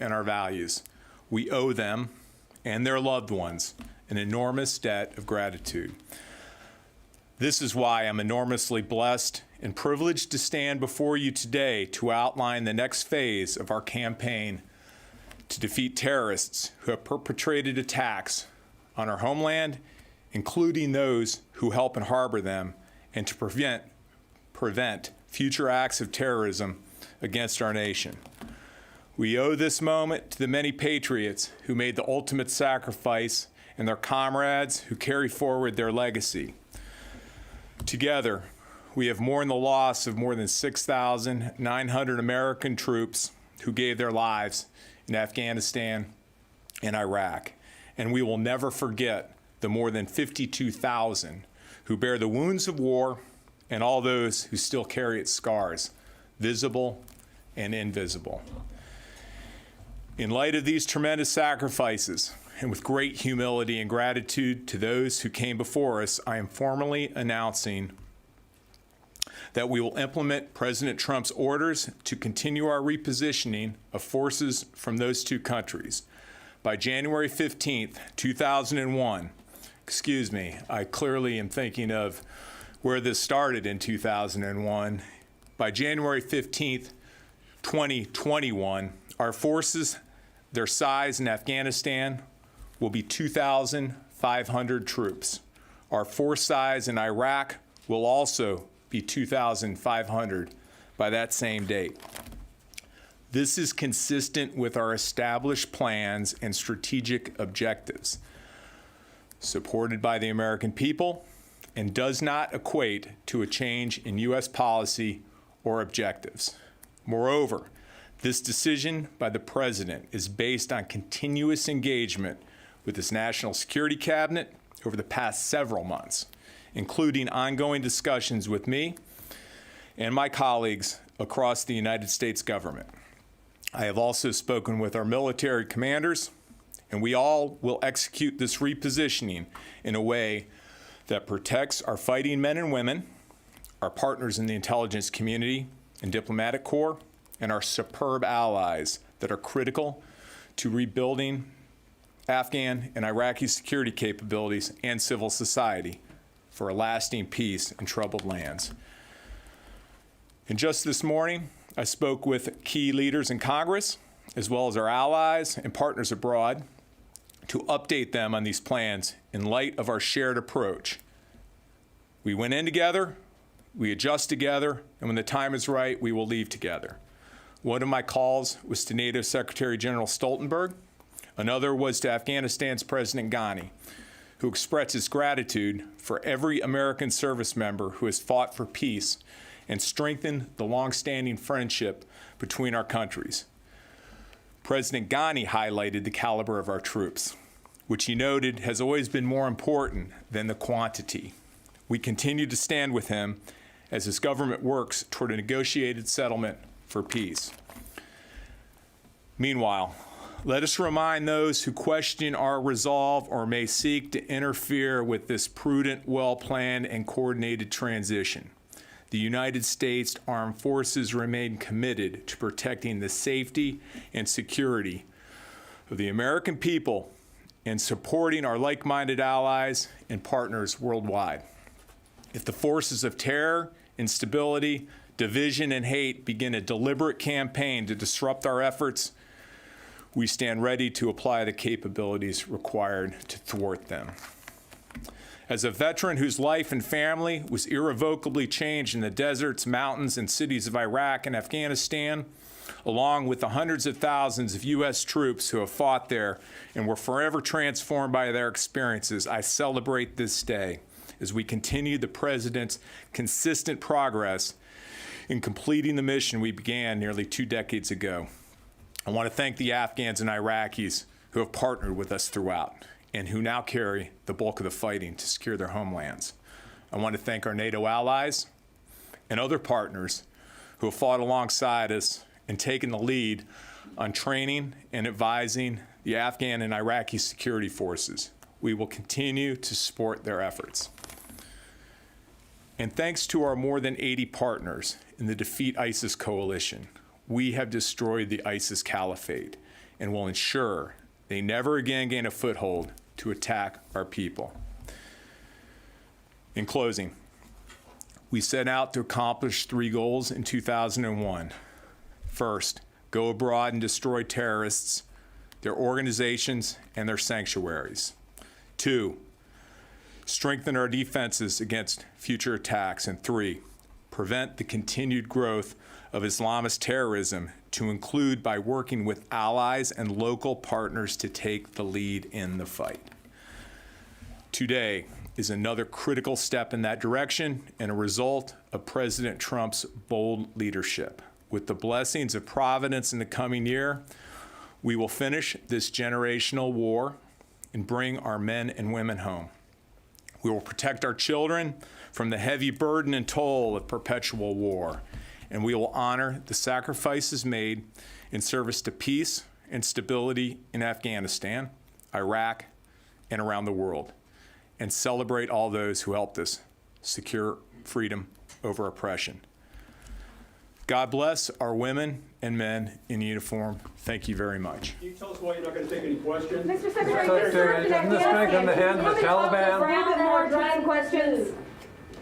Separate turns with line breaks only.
and our values. We owe them and their loved ones an enormous debt of gratitude. This is why I'm enormously blessed and privileged to stand before you today to outline the next phase of our campaign to defeat terrorists who have perpetrated attacks on our homeland, including those who help and harbor them, and to prevent future acts of terrorism against our nation. We owe this moment to the many patriots who made the ultimate sacrifice and their comrades who carry forward their legacy. Together, we have mourned the loss of more than 6,900 American troops who gave their lives in Afghanistan and Iraq, and we will never forget the more than 52,000 who bear the wounds of war and all those who still carry its scars, visible and invisible. In light of these tremendous sacrifices, and with great humility and gratitude to those who came before us, I am formally announcing that we will implement President Trump's orders to continue our repositioning of forces from those two countries. By January 15th, 2001, I clearly am thinking of where this started in 2001. By January 15th, 2021, our forces, their size in Afghanistan, will be 2,500 troops. Our force size in Iraq will also be 2,500 by that same date. This is consistent with our established plans and strategic objectives, supported by the American people, and does not equate to a change in U.S. policy or objectives. Moreover, this decision by the President is based on continuous engagement with his National Security Cabinet over the past several months, including ongoing discussions with me and my colleagues across the United States government. I have also spoken with our military commanders, and we all will execute this repositioning in a way that protects our fighting men and women, our partners in the intelligence community and diplomatic corps, and our superb allies that are critical to rebuilding Afghan and Iraqi security capabilities and civil society for a lasting peace in troubled lands. And just this morning, I spoke with key leaders in Congress, as well as our allies and partners abroad, to update them on these plans in light of our shared approach. We went in together, we adjust together, and when the time is right, we will leave together. One of my calls was to NATO Secretary General Stoltenberg. Another was to Afghanistan's President Ghani, who expressed his gratitude for every American service member who has fought for peace and strengthened the long-standing friendship between our countries. President Ghani highlighted the caliber of our troops, which he noted has always been more important than the quantity. We continue to stand with him as his government works toward a negotiated settlement for peace. Meanwhile, let us remind those who question our resolve or may seek to interfere with this prudent, well-planned, and coordinated transition. The United States Armed Forces remain committed to protecting the safety and security of the American people and supporting our like-minded allies and partners worldwide. If the forces of terror, instability, division, and hate begin a deliberate campaign to disrupt our efforts, we stand ready to apply the capabilities required to thwart them. As a veteran whose life and family was irrevocably changed in the deserts, mountains, and cities of Iraq and Afghanistan, along with the hundreds of thousands of U.S. troops who have fought there and were forever transformed by their experiences, I celebrate this day as we continue the President's consistent progress in completing the mission we began nearly 2 decades ago. I want to thank the Afghans and Iraqis who have partnered with us throughout and who now carry the bulk of the fighting to secure their homelands. I want to thank our NATO allies and other partners who have fought alongside us and taken the lead on training and advising the Afghan and Iraqi security forces. We will continue to support their efforts. And thanks to our more than 80 partners in the Defeat ISIS coalition, we have destroyed the ISIS caliphate and will ensure they never again gain a foothold to attack our people. In closing, we set out to accomplish 3 goals in 2001. First, go abroad and destroy terrorists, their organizations, and their sanctuaries. 2, strengthen our defenses against future attacks. And 3, prevent the continued growth of Islamist terrorism, to include by working with allies and local partners to take the lead in the fight. Today is another critical step in that direction and a result of President Trump's bold leadership. With the blessings of Providence in the coming year, we will finish this generational war and bring our men and women home. We will protect our children from the heavy burden and toll of perpetual war, and we will honor the sacrifices made in service to peace and stability in Afghanistan, Iraq, and around the world, and celebrate all those who helped us secure freedom over oppression. God bless our women and men in uniform. Thank you very much.
Can you tell us why you're not going to take any questions?
Mr. Secretary, you served in
Isn't this strength in the hand of the Taliban?
More questions.